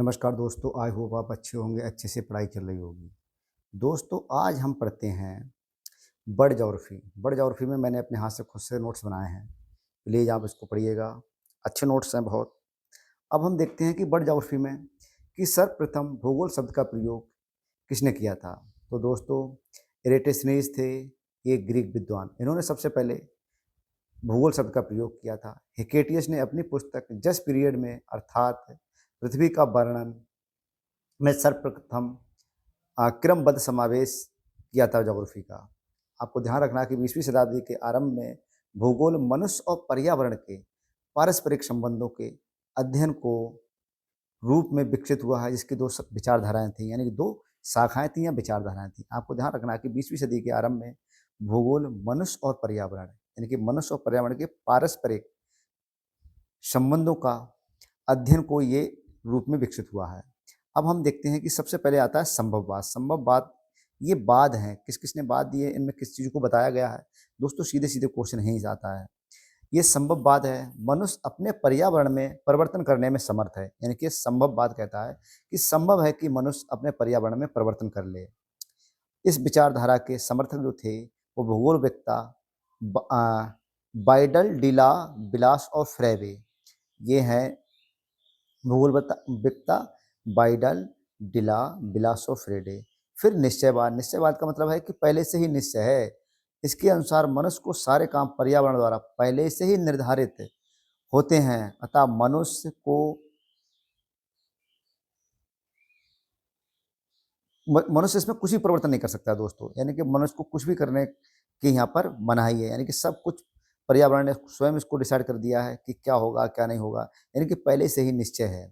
नमस्कार दोस्तों, I hope आप अच्छे होंगे, अच्छे से पढ़ाई चल रही होगी। दोस्तों आज हम पढ़ते हैं बर्ड ज्योग्राफी। बर्ड ज्योग्राफी में मैंने अपने हाथ से खुद से नोट्स बनाए हैं। प्लीज़ आप इसको पढ़िएगा, अच्छे नोट्स हैं बहुत। अब हम देखते हैं कि बर्ड ज्योग्राफी में कि सर्वप्रथम भूगोल शब्द का प्रयोग किसने किया था। तो दोस्तों एरेटोस्थेनीज थे, ये ग्रीक विद्वान। इन्होंने सबसे पहले भूगोल शब्द का प्रयोग किया था। हिकेटियस ने अपनी पुस्तक जस्ट पीरियड में अर्थात पृथ्वी का वर्णन में सर्वप्रथम क्रमबद्ध समावेश किया था ज्योग्राफी का। आपको ध्यान रखना है कि 20वीं शताब्दी के आरंभ में भूगोल मनुष्य और पर्यावरण के पारस्परिक संबंधों के अध्ययन को रूप में विकसित हुआ है, जिसकी दो विचारधाराएं थी, यानी कि दो शाखाएं थी या विचारधाराएं थी। आपको ध्यान रखना है कि 20वीं सदी के आरंभ में भूगोल मनुष्य और पर्यावरण, यानी कि मनुष्य और पर्यावरण के पारस्परिक संबंधों का अध्ययन को ये रूप में विकसित हुआ है। अब हम देखते हैं कि सबसे पहले आता है संभववाद। संभववाद ये वाद हैं, किस किसने वाद दिए, इनमें किस चीज़ को बताया गया है। दोस्तों सीधे सीधे क्वेश्चन यहीं से आता है। ये संभववाद है, मनुष्य अपने पर्यावरण में परिवर्तन करने में समर्थ है, यानी कि संभववाद कहता है कि संभव है कि मनुष्य अपने पर्यावरण में परिवर्तन कर ले। इस विचारधारा के समर्थक जो थे वो भूगोलवेत्ता बाइडल डिला बिलास और फ्रेवे, ये हैं भूगोलवेत्ता बाइडल डिला बिलासो फ्रेडे। फिर निश्चयवाद। निश्चयवाद का मतलब है कि पहले से ही निश्चय है। इसके अनुसार मनुष्य को सारे काम पर्यावरण द्वारा पहले से ही निर्धारित होते हैं, अतः मनुष्य इसमें कुछ भी परिवर्तन नहीं कर सकता दोस्तों, यानी कि मनुष्य को कुछ भी करने की यहाँ पर मनाही है, यानी कि सब कुछ पर्यावरण ने स्वयं इसको डिसाइड कर दिया है कि क्या होगा क्या नहीं होगा, यानी कि पहले से ही निश्चय है।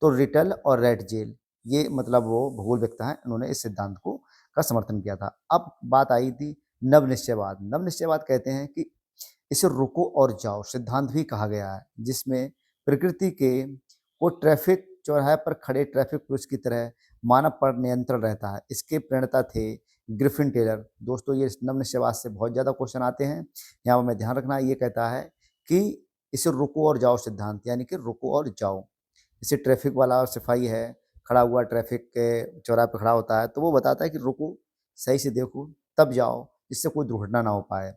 तो रिटल और रेड जेल, ये मतलब वो भूगोलवेत्ता हैं, उन्होंने इस सिद्धांत को का समर्थन किया था। अब बात आई थी नवनिश्चयवाद। नवनिश्चयवाद कहते हैं कि इसे रुको और जाओ सिद्धांत भी कहा गया है, जिसमें प्रकृति के को ट्रैफिक चौराहे पर खड़े ट्रैफिक पुलिस की तरह मानव पर नियंत्रण रहता है। इसके प्रणेता थे ग्रिफिन टेलर। दोस्तों ये नवनिश्चयवाद से बहुत ज़्यादा क्वेश्चन आते हैं, यहाँ में ध्यान रखना। ये कहता है कि इसे रुको और जाओ सिद्धांत, यानी कि रुको और जाओ। जैसे ट्रैफिक वाला सिपाही है, खड़ा हुआ ट्रैफिक के चौराहे पर खड़ा होता है, तो वो बताता है कि रुको, सही से देखो, तब जाओ, जिससे कोई दुर्घटना ना हो पाए।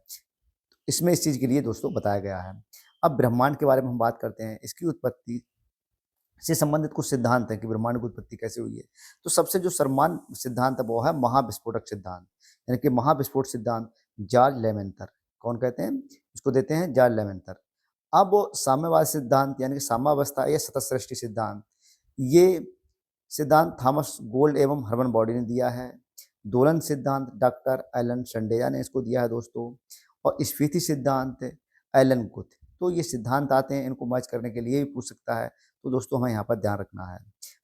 इसमें इस चीज़ के लिए दोस्तों बताया गया है। अब ब्रह्मांड के बारे में हम बात करते हैं। इसकी उत्पत्ति से संबंधित कुछ सिद्धांत हैं कि ब्रह्मांड की उत्पत्ति कैसे हुई है। तो सबसे जो सर्वमान्य सिद्धांत है वो है महाविस्फोटक सिद्धांत, यानी कि महाविस्फोट सिद्धांत। जॉर्ज लेमेंथर, कौन कहते हैं इसको, देते हैं जॉर्ज लेमेंथर। अब वो साम्यवाद सिद्धांत, यानी कि साम्यावस्था या सतत सृष्टि सिद्धांत, ये सिद्धांत थॉमस गोल्ड एवं हर्मन बॉडी ने दिया है। दोलन सिद्धांत डॉक्टर एलन संडेजा ने इसको दिया है दोस्तों। और स्फीति सिद्धांत एलन गुथ। तो ये सिद्धांत आते हैं, इनको मैच करने के लिए भी पूछ सकता है, तो दोस्तों हमें यहाँ पर ध्यान रखना है।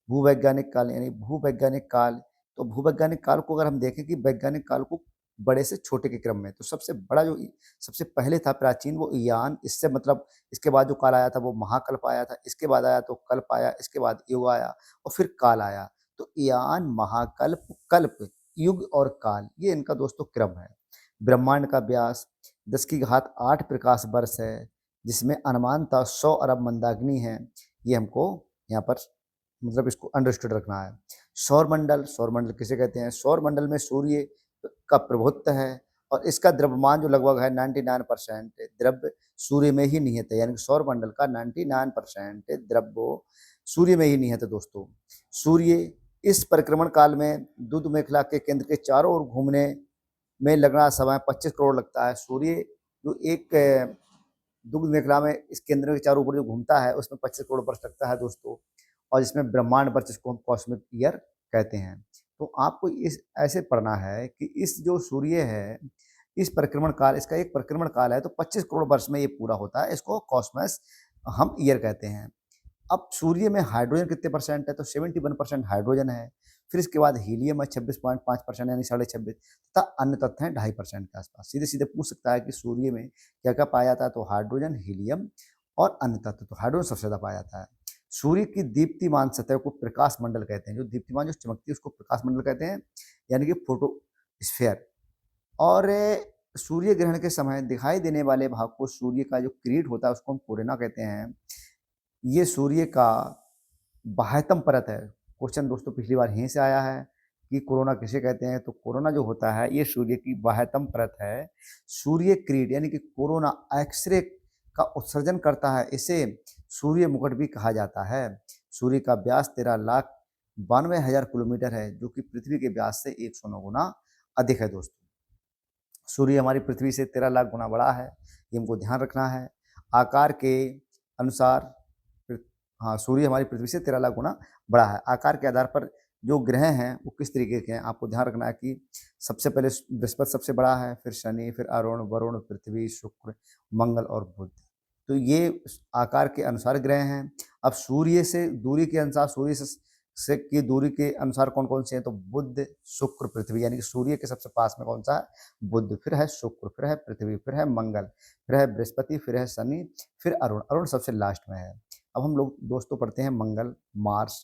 भूवैज्ञानिक काल, यानी भूवैज्ञानिक काल। तो भूवैज्ञानिक काल को अगर हम देखें कि वैज्ञानिक काल को बड़े से छोटे के क्रम में, तो सबसे बड़ा जो सबसे पहले था प्राचीन, वो ईयान। इससे मतलब इसके बाद जो काल आया था वो महाकल्प आया था, इसके बाद आया तो कल्प आया, इसके बाद युग आया और फिर काल आया। तो ईयान, महाकल्प, कल्प, युग और काल, ये इनका दोस्तों क्रम है। ब्रह्मांड का व्यास 10⁸ प्रकाश वर्ष है, जिसमें अनुमानतः 100 अरब मंदाग्नि है। ये हमको यहाँ पर मतलब इसको अंडरस्टूड रखना है। सौरमंडल, सौरमंडल किसे कहते हैं? सौरमंडल में सूर्य का प्रभुत्व है और इसका द्रव्यमान जो लगभग है 99% द्रव्य सूर्य में ही निहित है, यानी कि सौरमंडल का 99% द्रव्य सूर्य में ही निहित है दोस्तों। सूर्य इस परिक्रमण काल में दुध मेखला के केंद्र के चारों ओर घूमने में लगना समय 25 करोड़ लगता है। सूर्य जो एक दुग्ध मेखला में इस केंद्र के चारों ओर जो घूमता है उसमें 25 करोड़ वर्ष लगता है दोस्तों। और इसमें ब्रह्मांड वर्ष, जिसको हम कॉस्मिक ईयर कहते हैं। तो आपको इस ऐसे पढ़ना है कि इस जो सूर्य है, इस परिक्रमण काल, इसका एक परिक्रमण काल है तो 25 करोड़ वर्ष में ये पूरा होता है, इसको कॉस्मस हम ईयर कहते हैं। अब सूर्य में हाइड्रोजन कितने परसेंट है? तो 71% हाइड्रोजन है। फिर इसके बाद हीलियम है 26.5%, यानी 26.5, तथा अन्य तत्व हैं 2.5% के आसपास। सीधे सीधे पूछ सकता है कि सूर्य में क्या क्या पाया जाता है? तो हाइड्रोजन, हीलियम और अन्य तत्व। तो हाइड्रोजन सबसे ज़्यादा पाया जाता है। सूर्य की दीप्तिमान सतह को प्रकाश मंडल कहते हैं। जो दीप्तिमान जो चमकती है उसको प्रकाश मंडल कहते हैं, यानी कि फोटोस्फीयर। और सूर्य ग्रहण के समय दिखाई देने वाले भाग को, सूर्य का जो किरीट होता है उसको हम कोरोना कहते हैं। ये सूर्य का बाह्यतम परत है। क्वेश्चन दोस्तों पिछली बार यहीं से आया है कि कोरोना किसे कहते हैं। तो कोरोना जो होता है ये सूर्य की बाह्यतम परत है। सूर्य किरण यानी कि कोरोना एक्सरे का उत्सर्जन करता है, इसे सूर्य मुकुट भी कहा जाता है। सूर्य का व्यास 13,92,000 किलोमीटर है, जो कि पृथ्वी के व्यास से 109 गुना अधिक है दोस्तों। सूर्य हमारी पृथ्वी से 13 लाख गुना बड़ा है, ये हमको ध्यान रखना है। आकार के अनुसार हाँ, सूर्य हमारी पृथ्वी से 13 लाख गुना बड़ा है। आकार के आधार पर जो ग्रह हैं वो किस तरीके के हैं, आपको ध्यान रखना है कि सबसे पहले बृहस्पति सबसे बड़ा है, फिर शनि, फिर अरुण, वरुण, पृथ्वी, शुक्र, मंगल और बुध। तो ये आकार के अनुसार ग्रह हैं। अब सूर्य से दूरी के अनुसार, सूर्य से की दूरी के अनुसार कौन कौन से हैं, तो बुध, शुक्र, पृथ्वी, यानी कि सूर्य के सबसे पास में कौन सा है, बुध, फिर है शुक्र, फिर है पृथ्वी, फिर है मंगल, फिर है बृहस्पति, फिर है शनि, फिर अरुण। अरुण सबसे लास्ट में है। अब हम लोग दोस्तों पढ़ते हैं मंगल, मार्स,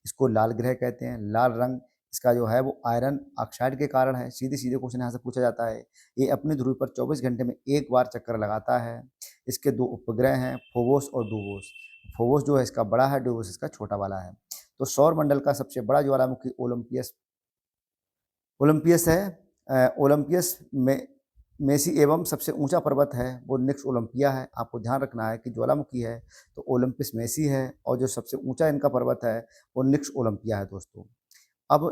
इसको लाल ग्रह कहते हैं। लाल रंग इसका जो है वो आयरन ऑक्साइड के कारण है। सीधे सीधे क्वेश्चन यहाँ से पूछा जाता है। ये अपनी ध्रुव पर 24 घंटे में एक बार चक्कर लगाता है। इसके दो उपग्रह हैं, फोबोस और डूबोस। फोबोस जो है इसका बड़ा है, डूबोस इसका छोटा वाला है। तो सौर मंडल का सबसे बड़ा ज्वालामुखी ओलंपियस ओलंपियस है। ओलंपियस में मेसी एवं सबसे ऊंचा पर्वत है वो निक्स ओलंपिया है। आपको ध्यान रखना है कि ज्वालामुखी है तो ओलंपिस मेसी है, और जो सबसे ऊंचा इनका पर्वत है वो निक्स ओलंपिया है दोस्तों। अब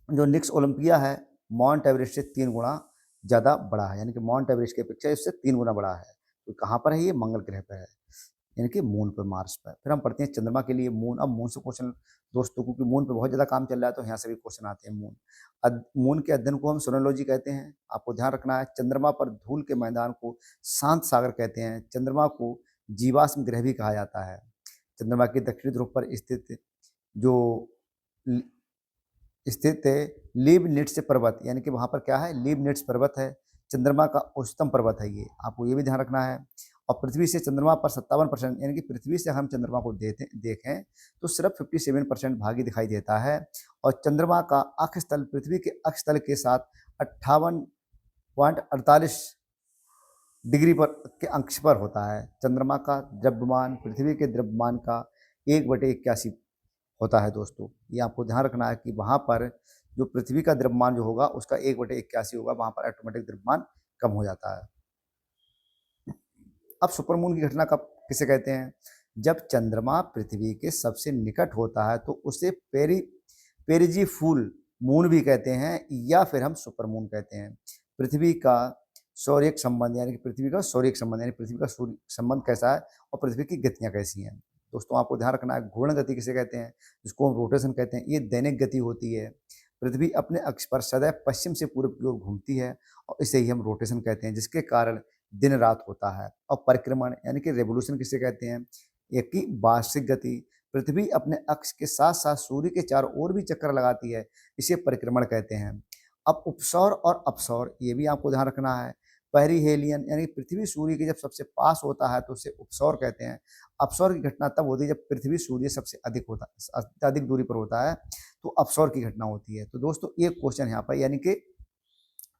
जो निक्स ओलंपिया है माउंट एवरेस्ट से 3 गुना ज़्यादा बड़ा है, यानी कि माउंट एवरेस्ट की अपेक्षा इससे 3 गुना बड़ा है। तो कहाँ पर है, ये मंगल ग्रह पर है, यानी कि मून पर, मार्स पर। फिर हम पढ़ते हैं चंद्रमा के लिए मून। अब मून से क्वेश्चन दोस्तों, क्योंकि मून पे बहुत ज़्यादा काम चल रहा है तो यहाँ से भी क्वेश्चन आते हैं। मून के अध्ययन को हम सोनोलॉजी कहते हैं। आपको ध्यान रखना है, चंद्रमा पर धूल के मैदान को शांत सागर कहते हैं। चंद्रमा को जीवाश्म ग्रह भी कहा जाता है। चंद्रमा के दक्षिणी ध्रुव पर जो स्थित है लीबनिट्ज़ पर्वत, यानी कि वहाँ पर क्या है, लीबनिट्ज़ पर्वत है। चंद्रमा का उच्चतम पर्वत है ये, आपको ये भी ध्यान रखना है। और पृथ्वी से चंद्रमा पर 57%, यानी कि पृथ्वी से हम चंद्रमा को देखें तो सिर्फ 57% भाग ही दिखाई देता है। और चंद्रमा का अक्षतल पृथ्वी के अक्षतल के साथ 58.48 डिग्री पर के अंश पर होता है। चंद्रमा का द्रव्यमान पृथ्वी के द्रव्यमान का 1/81 होता है दोस्तों। ये आपको ध्यान रखना है कि वहाँ पर जो पृथ्वी का द्रव्यमान जो होगा उसका 1/81 होगा, वहाँ पर ऑटोमेटिक द्रव्यमान कम हो जाता है। अब सुपरमून की घटना कब किसे कहते हैं, जब चंद्रमा पृथ्वी के सबसे निकट होता है तो उसे पेरिजीफुल मून भी कहते हैं, या फिर हम सुपरमून कहते हैं। पृथ्वी का सौर्यिक संबंध, यानी कि पृथ्वी का सौर्यिक संबंध, यानी पृथ्वी का सूर्य संबंध कैसा है और पृथ्वी की गतियाँ कैसी हैं। दोस्तों आपको ध्यान रखना है, घूर्ण गति किसे कहते हैं, जिसको हम रोटेशन कहते हैं। ये दैनिक गति होती है। पृथ्वी अपने अक्ष पर सदैव पश्चिम से पूर्व की ओर घूमती है और इसे ही हम रोटेशन कहते हैं, जिसके कारण दिन रात होता है। और परिक्रमण यानी कि रेवोल्यूशन किसे कहते हैं, एक की वार्षिक गति। पृथ्वी अपने अक्ष के साथ साथ सूर्य के चारों ओर भी चक्कर लगाती है, इसे परिक्रमण कहते हैं। अब उपसौर और अपसौर, ये भी आपको ध्यान रखना है। पेरिहेलियन यानी पृथ्वी सूर्य के जब सबसे पास होता है तो उसे उपसौर कहते हैं। अपसौर की घटना तब होती है जब पृथ्वी सूर्य सबसे अधिक दूरी पर होता है, तो अपसौर की घटना होती है। तो दोस्तों ये क्वेश्चन यहाँ पर, यानी कि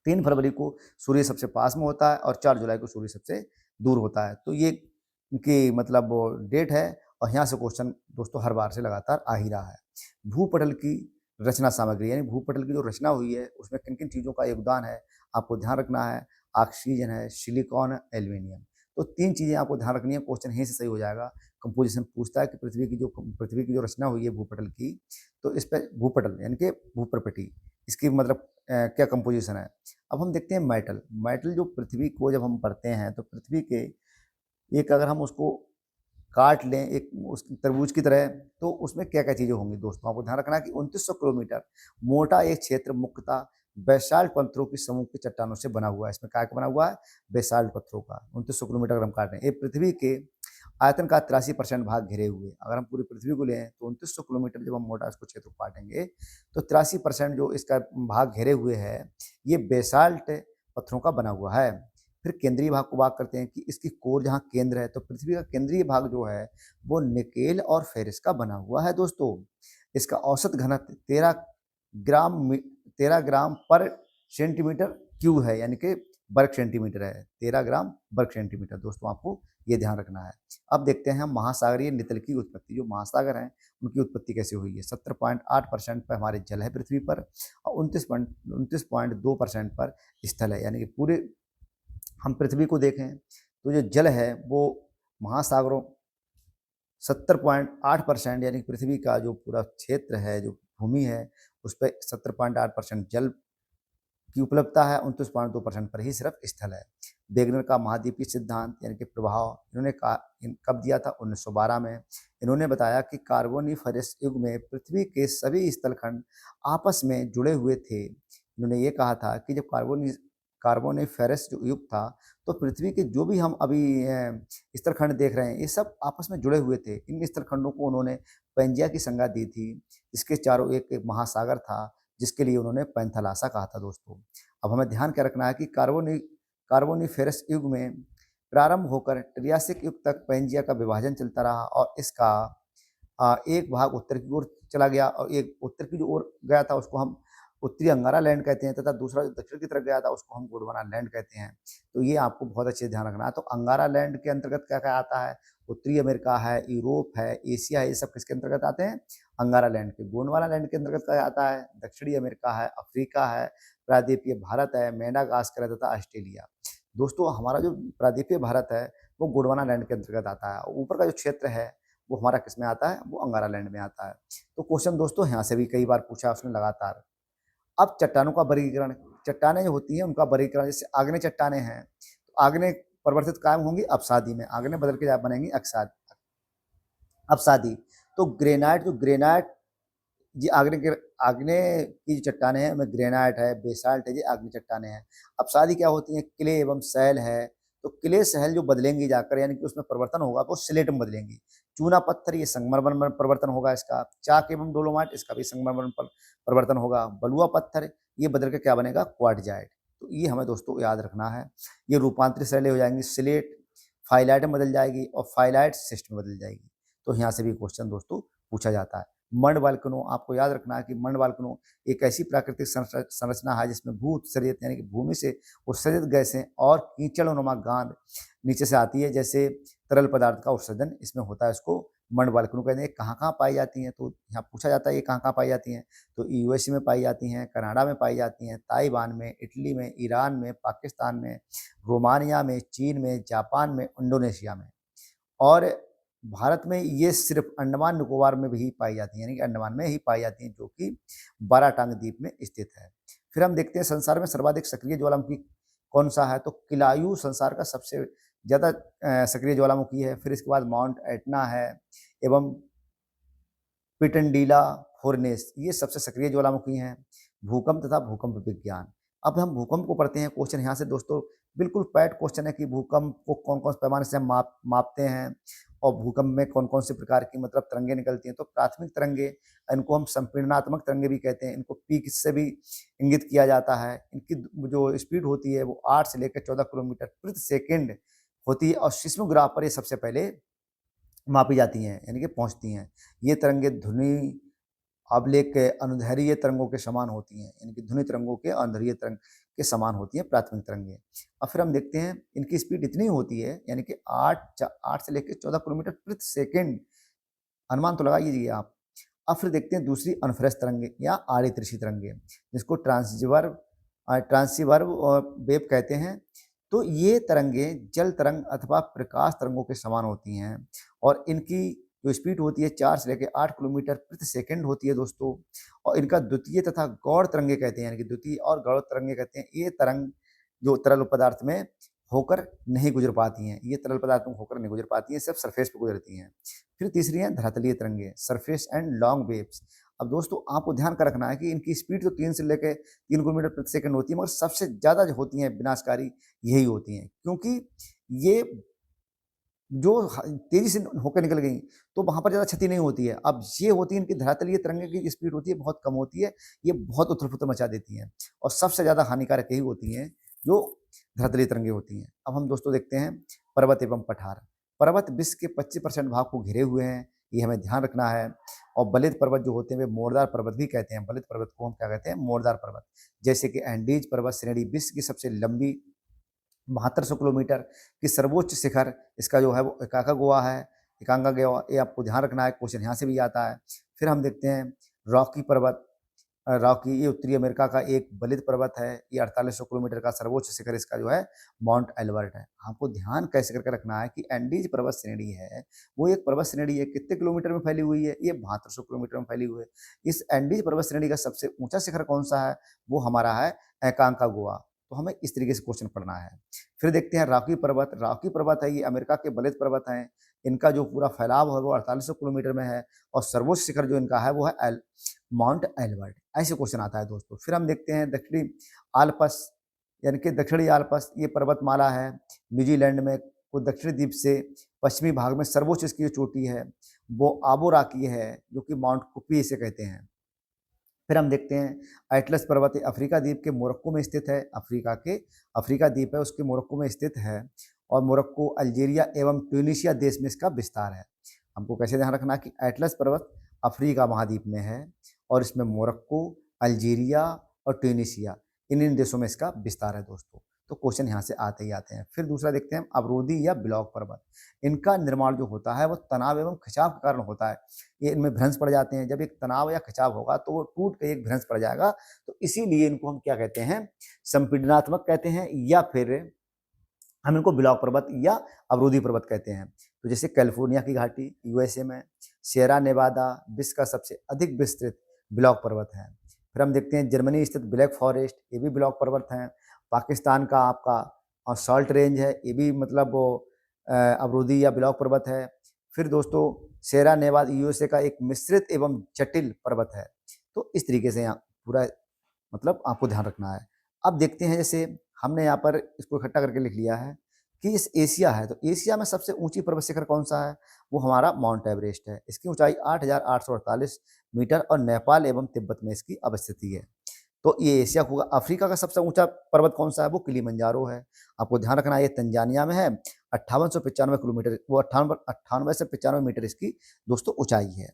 3 फरवरी को सूर्य सबसे पास में होता है और 4 जुलाई को सूर्य सबसे दूर होता है। तो ये इनकी मतलब डेट है, और यहाँ से क्वेश्चन दोस्तों हर बार से लगातार आ ही रहा है। भूपटल की रचना सामग्री, यानी भूपटल की जो रचना हुई है उसमें किन किन चीज़ों का योगदान है, आपको ध्यान रखना है। ऑक्सीजन है, सिलिकॉन है, एल्यूमिनियम। तो 3 चीज़ें आपको ध्यान रखनी है, क्वेश्चन यहीं से सही हो जाएगा। कंपोजिशन पूछता है कि पृथ्वी की जो रचना हुई है भूपटल की, तो इस पर भूपटल यानी कि भूप्रपटी, इसकी मतलब क्या कंपोजिशन है। अब हम देखते हैं मेटल जो पृथ्वी को जब हम पढ़ते हैं तो पृथ्वी के एक अगर हम उसको काट लें एक उस तरबूज की तरह, तो उसमें क्या क्या चीज़ें होंगी दोस्तों, आपको ध्यान रखना है कि 2900 किलोमीटर मोटा एक क्षेत्र मुख्यतः बेसाल्ट पत्थरों की समूह की चट्टानों से बना हुआ है। इसमें क्या बना हुआ है, बेसाल्ट पत्थरों का। 2900 किलोमीटर अगर हम काटें, ये पृथ्वी के आयतन का 83% भाग घिरे हुए। अगर हम पूरी पृथ्वी को लें तो 2900 किलोमीटर जब हम मोटा इसको क्षेत्र को काटेंगे तो 83% जो इसका भाग घेरे हुए है ये बेसाल्ट पत्थरों का बना हुआ है। फिर केंद्रीय भाग को बात करते हैं कि इसकी कोर जहाँ केंद्र है, तो पृथ्वी का केंद्रीय भाग जो है वो निकेल और फेरिस का बना हुआ है दोस्तों। इसका औसत घनत्व 13 ग्राम पर सेंटीमीटर क्यूब है, यानी कि वर्ग सेंटीमीटर है, 13 ग्राम वर्ग सेंटीमीटर। दोस्तों आपको ये ध्यान रखना है। अब देखते हैं हम महासागरीय नितल की उत्पत्ति, जो महासागर हैं उनकी उत्पत्ति कैसे हुई है। 70.8% पर हमारे जल है पृथ्वी पर, और 29.2% पर स्थल है। यानी कि पूरे हम पृथ्वी को देखें तो जो जल है वो महासागरों 70.8% यानी पृथ्वी का जो पूरा क्षेत्र है, जो भूमि है, उस पर 70.8% जल की उपलब्धता है, 29.2% पर ही सिर्फ स्थल है। वेगनर का महाद्वीपीय सिद्धांत यानी कि प्रभाव इन्होंने कब दिया था? 1912 में। इन्होंने बताया कि कार्बोनिफरस युग में पृथ्वी के सभी स्थलखंड आपस में जुड़े हुए थे। इन्होंने ये कहा था कि जब कार्बोनिफेरस जो युग था, तो पृथ्वी के जो भी हम अभी स्थलखंड देख रहे हैं, ये सब आपस में जुड़े हुए थे। इन स्थलखंडों को उन्होंने पैंजिया की संज्ञा दी थी। इसके चारों एक महासागर था, जिसके लिए उन्होंने पैंथालासा कहा था। दोस्तों अब हमें ध्यान क्या रखना है कि कार्बोनिफेरस युग में प्रारंभ होकर ट्रियासिक युग तक पैंजिया का विभाजन चलता रहा, और इसका एक भाग उत्तर की ओर चला गया, और एक उत्तर की ओर गया था उसको हम उत्तरी अंगारा लैंड कहते हैं, तथा दूसरा जो दक्षिण की तरफ गया था उसको हम गोंडवाना लैंड कहते हैं। तो ये आपको बहुत अच्छे ध्यान रखना है। तो अंगारा लैंड के अंतर्गत क्या क्या आता है? उत्तरी अमेरिका है, यूरोप है, एशिया है, ये सब किसके अंतर्गत आते हैं? अंगारा लैंड के। गोंडवाना लैंड के अंतर्गत क्या आता है? दक्षिणी अमेरिका है, अफ्रीका है, प्रायद्वीपीय भारत है, मेडागास्कर है तथा ऑस्ट्रेलिया। दोस्तों हमारा जो प्रायद्वीपीय भारत है वो गोंडवाना लैंड के अंतर्गत आता है, और ऊपर का जो क्षेत्र है वो हमारा किस में आता है? वो अंगारा लैंड में आता है। तो क्वेश्चन दोस्तों यहाँ से भी कई बार पूछा उसने लगातार। अब चट्टानों का वर्गीकरण, चट्टानें जो होती हैं उनका वर्गीकरण, जैसे आग्नेय चट्टानें हैं तो आग्नेय परिवर्तित कायम होंगी अवसादी में, आग्नेय बदल के बनेंगी अवसादी। तो ग्रेनाइट ये आग्नेय की जो चट्टानें हैं उनमें ग्रेनाइट है, बेसाल्ट है, ये आग्नेय चट्टानें हैं। अवसादी क्या होती हैं? क्ले एवं सैल है। तो क्ले सैल जो बदलेंगी जाकर, यानी कि उसमें परिवर्तन होगा वो सिलेट में बदलेंगी। चूना पत्थर ये संगमरमर में परिवर्तन होगा इसका। चाक एवं डोलोमाइट इसका भी संगमरमर पर परिवर्तन होगा। बलुआ पत्थर ये बदल के क्या बनेगा? क्वार्टजाइट। तो ये हमें दोस्तों याद रखना है। ये रूपांतरित सैलें हो जाएंगी, सिलेट फाइलाइट में बदल जाएगी, और फाइलाइट सिस्ट में बदल जाएगी। तो यहाँ से भी क्वेश्चन दोस्तों पूछा जाता है। मंड वाल्कनो, आपको याद रखना है कि मंड वाल्कनो एक ऐसी प्राकृतिक संरचना है जिसमें भू उत्सर्जित यानी कि भूमि से उत्सर्जित गैसें और कीचड़नुमा गांध नीचे से आती है, जैसे तरल पदार्थ का उत्सर्जन इसमें होता है। इसको मंड वाल्कनो कहते हैं। कहाँ कहाँ पाई जाती हैं? तो यहाँ पूछा जाता है ये कहाँ कहाँ पाई जाती हैं। तो यूएसए में पाई जाती हैं, कनाडा में पाई जाती हैं, ताइवान में, इटली में, ईरान में, पाकिस्तान में, रोमानिया में, चीन में, जापान में, इंडोनेशिया में। और भारत में ये सिर्फ अंडमान निकोबार में भी पाई जाती हैं, यानी कि अंडमान में ही पाई जाती हैं, जो कि बाराटांग द्वीप में स्थित है। फिर हम देखते हैं संसार में सर्वाधिक सक्रिय ज्वालामुखी कौन सा है? तो किलायू संसार का सबसे ज़्यादा सक्रिय ज्वालामुखी है। फिर इसके बाद माउंट एटना है, एवं पिटनडीला फोर्नेस, ये सबसे सक्रिय ज्वालामुखी हैं। भूकंप तथा भूकंप विज्ञान। अब हम भूकंप को पढ़ते हैं। क्वेश्चन यहाँ से दोस्तों बिल्कुल पैट क्वेश्चन है कि भूकंप को कौन कौन से पैमाने से हम मापते हैं, और भूकंप में कौन कौन से प्रकार की मतलब तरंगे निकलती हैं। तो प्राथमिक तरंगे, इनको हम संपीड़नात्मक तरंगे भी कहते हैं। इनको पीक से भी इंगित किया जाता है। इनकी जो स्पीड होती है वो 8 से लेकर 14 किलोमीटर प्रति सेकेंड होती है, और सिस्मोग्राफ पर ये सबसे पहले मापी जाती हैं, यानी कि पहुंचती हैं। ये तरंगे ध्वनि अवलेख अनुदैर्ध्य तरंगों के समान होती हैं, यानी कि ध्वनि तरंगों के अनुदैर्ध्य तरंग के समान होती हैं प्राथमिक तरंगे। अब फिर हम देखते हैं इनकी स्पीड इतनी होती है, यानी कि 8 से लेकर 14 किलोमीटर प्रति सेकेंड, अनुमान तो लगाइए आप। अब फिर देखते हैं दूसरी अनुप्रस्थ तरंगे या आड़ी तिरछी तरंगे, जिसको ट्रांसीवर्व वेव कहते हैं। तो ये तरंगे जल तरंग अथवा प्रकाश तरंगों के समान होती हैं, और इनकी जो स्पीड होती है 4 से लेकर 8 किलोमीटर प्रति सेकंड होती है दोस्तों। और इनका द्वितीय तथा गौड़ तरंगे कहते हैं, यानी कि द्वितीय और गौड़ तरंगे कहते हैं। ये तरंग जो तरल पदार्थ में होकर नहीं गुजर पाती हैं, ये तरल पदार्थ में होकर नहीं गुजर पाती हैं, सिर्फ सरफेस पर गुजरती हैं। फिर तीसरी है धरातलीय तरंगे, सरफेस एंड लॉन्ग वेव्स। अब दोस्तों आपको ध्यान कर रखना है कि इनकी स्पीड तो 3 से लेकर 3 किलोमीटर प्रति सेकंड होती है, मगर सबसे ज़्यादा जो होती हैं विनाशकारी यही होती हैं, क्योंकि ये जो तेजी से होकर निकल गई तो वहाँ पर ज़्यादा क्षति नहीं होती है। अब ये होती है इनकी धरातलीय तरंगे की स्पीड होती है बहुत कम होती है, ये बहुत उथल-पुथल मचा देती हैं, और सबसे ज़्यादा हानिकारक यही होती हैं जो धरातलीय तरंगे होती हैं। अब हम दोस्तों देखते हैं पर्वत एवं पठार। पर्वत विश्व के 25% भाग को घिरे हुए हैं, ये हमें ध्यान रखना है। और बलित पर्वत जो होते हैं वे मोड़दार पर्वत भी कहते हैं। बलित पर्वत को हम क्या कहते हैं? मोड़दार पर्वत। जैसे कि एंडीज पर्वत श्रेणी विश्व की सबसे लंबी 7200 किलोमीटर की सर्वोच्च शिखर इसका जो है वो एकाकागुआ है। एकाकागुआ, ये आपको ध्यान रखना है, क्वेश्चन यहाँ से भी आता है। फिर हम देखते हैं रॉकी पर्वत। रॉकी, ये उत्तरी अमेरिका का एक बलित पर्वत है। ये 4800 किलोमीटर का सर्वोच्च शिखर इसका जो है माउंट एल्बर्ट है। हमको ध्यान कैसे करके रखना है कि एंडीज पर्वत श्रेणी है, वो एक पर्वत श्रेणी है, कितने किलोमीटर में फैली हुई है? ये 7200 किलोमीटर में फैली हुई है। इस एंडीज पर्वत श्रेणी का सबसे ऊंचा शिखर कौन सा है? वो हमारा है एकाकागुआ। तो हमें इस तरीके से क्वेश्चन पढ़ना है। फिर देखते हैं रॉकी पर्वत। रॉकी पर्वत है, ये अमेरिका के बलित पर्वत हैं। इनका जो पूरा फैलाव है वो 4800 किलोमीटर में है, और सर्वोच्च शिखर जो इनका है वो है माउंट एल्बर्ट। ऐसे क्वेश्चन आता है दोस्तों। फिर हम देखते हैं दक्षिणी आल्प्स, यानी कि दक्षिणी आल्प्स, ये पर्वतमाला है न्यूजीलैंड में, को दक्षिणी द्वीप से पश्चिमी भाग में सर्वोच्च इसकी जो चोटी है वो आबो राकी है, जो कि माउंट कुपी इसे कहते हैं। फिर हम देखते हैं एटलस पर्वत, अफ्रीका द्वीप के मोरक्को में स्थित है। अफ्रीका द्वीप है, उसके मोरक्को में स्थित है, और मोरक्को, अल्जीरिया एवं ट्यूनीशिया देश में इसका विस्तार है। हमको कैसे ध्यान रखना कि एटलस पर्वत अफ्रीका महाद्वीप में है, और इसमें मोरक्को, अल्जीरिया और ट्यूनीशिया, इन देशों में इसका विस्तार है दोस्तों। तो क्वेश्चन यहाँ से आते ही आते हैं। फिर दूसरा देखते हैं हम अवरोधी या ब्लॉक पर्वत। इनका निर्माण जो होता है वो तनाव एवं खिंचाव के कारण होता है। ये इनमें भ्रंश पड़ जाते हैं। जब एक तनाव या खिंचाव होगा तो वो टूट के एक भ्रंश पड़ जाएगा, तो इसीलिए इनको हम क्या कहते हैं? संपीडनात्मक कहते हैं, या फिर हम इनको ब्लॉक पर्वत या अवरोधी पर्वत कहते हैं। तो जैसे कैलिफोर्निया की घाटी यूएसए में, सियरा नेवादा विश्व का सबसे अधिक विस्तृत ब्लॉक पर्वत है। फिर हम देखते हैं जर्मनी स्थित ब्लैक फॉरेस्ट, ये भी ब्लॉक पर्वत हैं। पाकिस्तान का आपका सॉल्ट रेंज है, ये भी मतलब वो अवरोधी या ब्लॉक पर्वत है। फिर दोस्तों सियरा नेवादा यूएसए का एक मिश्रित एवं जटिल पर्वत है। तो इस तरीके से यहाँ पूरा मतलब आपको ध्यान रखना है। अब देखते हैं, जैसे हमने यहाँ पर इसको इकट्ठा करके लिख लिया है कि इस एशिया है, तो एशिया में सबसे ऊंची पर्वत शिखर कौन सा है? वो हमारा माउंट एवरेस्ट है। इसकी ऊंचाई 8848 मीटर और नेपाल एवं तिब्बत में इसकी अवस्थिति है। तो ये एशिया होगा। अफ्रीका का सबसे ऊंचा पर्वत कौन सा है? वो किलिमंजारो है। आपको ध्यान रखना है, ये तंजानिया में है। 5895 किलोमीटर, वो 98 से 95 मीटर इसकी दोस्तों ऊंचाई है।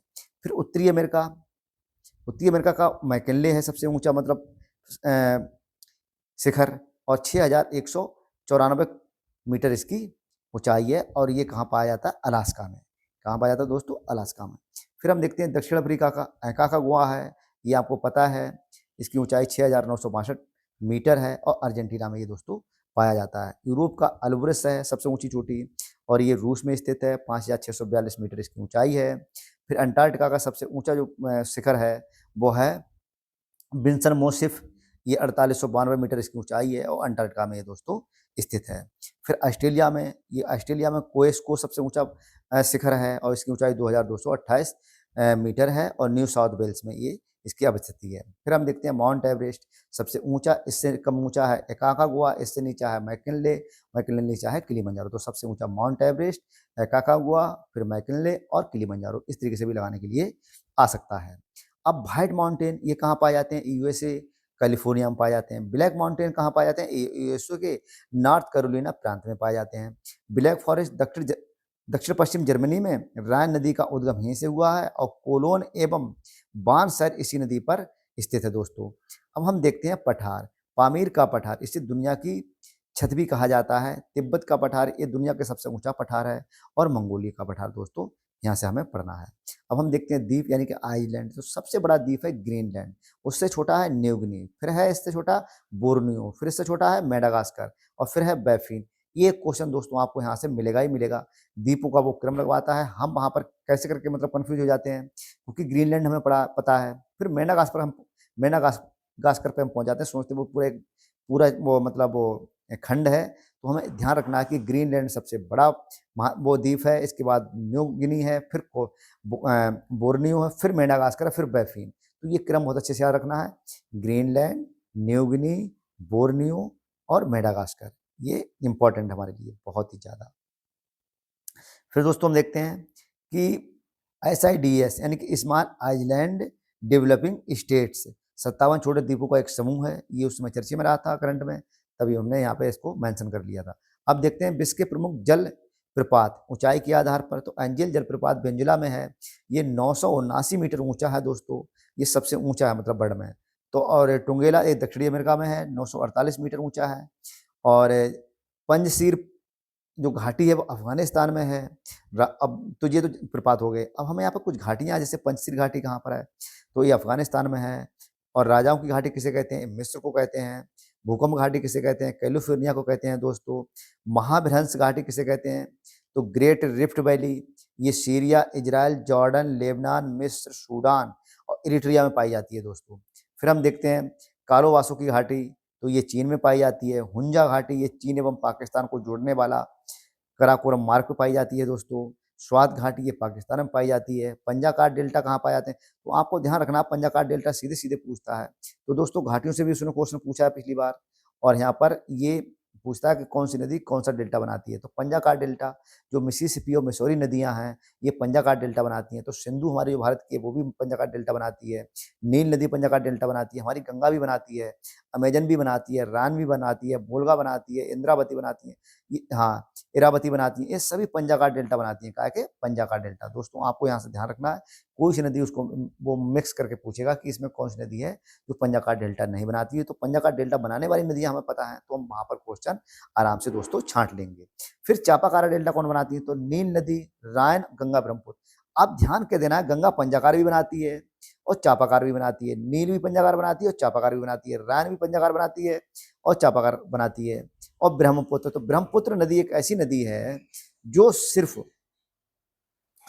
फिर उत्तरी अमेरिका का मैकिनले है सबसे ऊंचा मतलब शिखर, और 6194 मीटर इसकी ऊंचाई है, और ये कहाँ पाया जाता है? अलास्का में। कहाँ पाया जाता है दोस्तों? अलास्का में। फिर हम देखते हैं दक्षिण अफ्रीका का एकाकागुआ है, ये आपको पता है, इसकी ऊंचाई 6962 मीटर है, और अर्जेंटीना में ये दोस्तों पाया जाता है। यूरोप का अल्ब्रस है सबसे ऊंची चोटी, और ये रूस में स्थित है, 5642 मीटर इसकी ऊंचाई है। फिर अंटार्कटिका का सबसे ऊंचा जो शिखर है वो है विंसन मोसिफ, ये 4892 मीटर इसकी ऊंचाई है, और अंटार्कटिका में ये दोस्तों स्थित है। फिर ऑस्ट्रेलिया में कोएस्को सबसे ऊंचा शिखर है, और इसकी ऊंचाई 2228 मीटर है, और न्यू साउथ वेल्स में ये इसकी अवस्थिति है। फिर हम देखते हैं माउंट एवरेस्ट सबसे ऊंचा, इससे कम ऊंचा है एकाकागुआ, इससे नीचा है मैकिनले, मैकिनले नीचा है किलिमंजारो। तो सबसे ऊंचा माउंट एवरेस्ट, एकाकागुआ, फिर मैकिनले और किलिमंजारो, इस तरीके से भी लगाने के लिए आ सकता है। अब व्हाइट माउंटेन ये कहाँ पाए जाते हैं? यूएसए कैलिफोर्निया में पाए जाते हैं। ब्लैक माउंटेन कहाँ पाए जाते हैं? यूएसए के नॉर्थ कैरोलिना प्रांत में पाए जाते हैं। ब्लैक फॉरेस्ट दक्षिण पश्चिम जर्मनी में, राइन नदी का उद्गम यहीं से हुआ है, और कोलोन एवं बान शहर इसी नदी पर स्थित है दोस्तों। अब हम देखते हैं पठार, पामीर का पठार, इसे दुनिया की छत भी कहा जाता है। तिब्बत का पठार, ये दुनिया के सबसे ऊंचा पठार है, और मंगोलिया का पठार दोस्तों यहाँ से हमें पढ़ना है। अब हम देखते हैं द्वीप यानी कि आइलैंड। तो सबसे बड़ा द्वीप है ग्रीनलैंड, उससे छोटा है न्यूगिनी, फिर है इससे छोटा बोर्नियो, फिर इससे छोटा है मेडागास्कर, और फिर है बैफिन। ये क्वेश्चन दोस्तों आपको यहाँ से मिलेगा ही मिलेगा। द्वीपों का वो क्रम लगवाता है, हम वहाँ पर कैसे करके मतलब कन्फ्यूज हो जाते हैं, क्योंकि ग्रीनलैंड हमें पता है। फिर मेडागास्कर पे हम पहुँच जाते हैं, सोचते वो पूरा वो मतलब वो खंड है। तो हमें ध्यान रखना है कि ग्रीनलैंड सबसे बड़ा वो द्वीप है, इसके बाद न्यू गिनी है, फिर बोर्नियो है, फिर मेडागास्कर है, फिर बैफिन। तो ये क्रम बहुत अच्छे से याद रखना है, ग्रीनलैंड, न्यू गिनी, बोर्नियो और मेडागास्कर। ये इंपॉर्टेंट हमारे लिए बहुत ही ज़्यादा। फिर दोस्तों हम देखते हैं कि SIDS यानी कि स्मॉल आइलैंड डेवलपिंग स्टेट्स, 57 छोटे द्वीपों का एक समूह है। ये उस समय चर्चा में रहा था करंट में, तभी हमने यहाँ पे इसको मेंशन कर लिया था। अब देखते हैं विश्व के प्रमुख जल प्रपात ऊंचाई के आधार पर। तो एंजल जलप्रपात वेनेजुला में है, ये 979 मीटर ऊंचा है दोस्तों, ये सबसे ऊंचा है मतलब वर्ल्ड में। तो और टुंगेला ये दक्षिणी अमेरिका में है, 948 मीटर ऊंचा है। और पंजशीर जो घाटी है वो अफ़गानिस्तान में है। अब तो ये तो प्रपात हो गए। अब हमें यहाँ पर कुछ घाटियाँ जैसे पंजशीर घाटी कहाँ पर है, तो ये अफ़गानिस्तान में है। और राजाओं की घाटी किसे कहते हैं? मिस्र को कहते हैं। भूकंप घाटी किसे कहते हैं? कैलिफोर्निया को कहते हैं दोस्तों। महाभ्रंश घाटी किसे कहते हैं? तो ग्रेट रिफ्ट वैली, ये सीरिया, इजराइल, जॉर्डन, लेबनान, मिस्र, सूडान और इरिट्रिया में पाई जाती है दोस्तों। फिर हम देखते हैं कालो की घाटी, तो ये चीन में पाई जाती है। हुंजा घाटी, ये चीन एवं पाकिस्तान को जोड़ने वाला कराकोरम मार्ग पे पाई जाती है दोस्तों। स्वात घाटी, ये पाकिस्तान में पाई जाती है। पंजाकार डेल्टा कहाँ पाए जाते हैं? तो आपको ध्यान रखना, पंजाकार डेल्टा सीधे-सीधे पूछता है। तो दोस्तों घाटियों से भी उसने क्वेश्चन पूछा है पिछली बार, और यहाँ पर ये पूछता है कि कौन-सी नदी कौन-सा डेल्टा बनाती है। तो पंजाकार डेल्टा, जो मिसिसिपी और मिसौरी नदियाँ हैं, ये पंजाकार डेल्टा बनाती हैं। तो सिंधु हमारी जो भारत की है वो भी पंजाकार डेल्टा बनाती है। नील नदी पंजाकार डेल्टा बनाती है। हमारी गंगा भी बनाती है, अमेजन भी बनाती है, रान भी बनाती है, वोल्गा बनाती है, इंद्रावती बनाती है। ये हाँ, इरावती बनाती हैं, ये सभी पंजाकार डेल्टा बनाती हैं। काहे के? पंजाकार डेल्टा। दोस्तों आपको यहाँ से ध्यान रखना है, कोई सी नदी उसको वो मिक्स करके पूछेगा कि इसमें कौन-सी नदी है जो पंजाकार डेल्टा नहीं बनाती है। तो पंजाकार डेल्टा बनाने वाली नदियाँ हमें पता है, तो हम वहाँ पर क्वेश्चन आराम से दोस्तों छाँट लेंगे। फिर चापाकारा डेल्टा कौन बनाती है? तो नील नदी, राइन, गंगा, ब्रह्मपुत्र। अब ध्यान क्या देना है, गंगा पंजाकार भी बनाती है और चापाकार भी बनाती है। नील भी पंजाकार बनाती है और चापाकार भी बनाती है। राइन भी पंजाकार बनाती है और चापाकार बनाती है। और ब्रह्मपुत्र, तो ब्रह्मपुत्र नदी एक ऐसी नदी है जो सिर्फ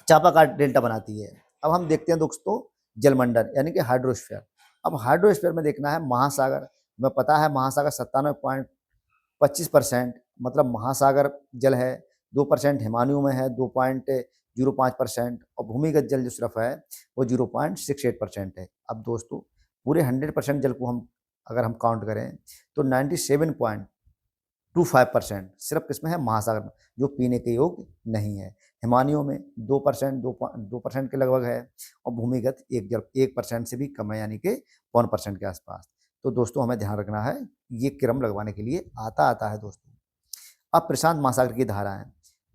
चापाकार डेल्टा बनाती है। अब हम देखते हैं दोस्तों जलमंडल यानी कि हाइड्रोस्फीयर। अब हाइड्रोस्फीयर में देखना है महासागर। हमें पता है महासागर 97.25% मतलब महासागर जल है, 2% हिमानियों में है, 2.05%, और भूमिगत जल जो सिर्फ है वो 0.68% है। अब दोस्तों पूरे 100% जल को हम अगर हम काउंट करें तो 97.25% सिर्फ किसमें है? महासागर में, जो पीने के योग्य नहीं है। हिमानियों में 2% के लगभग है, और भूमिगत 1% से भी कम है, यानी कि 1% के आसपास। तो दोस्तों हमें ध्यान रखना है, ये क्रम लगवाने के लिए आता है दोस्तों। अब प्रशांत महासागर की धाराएं,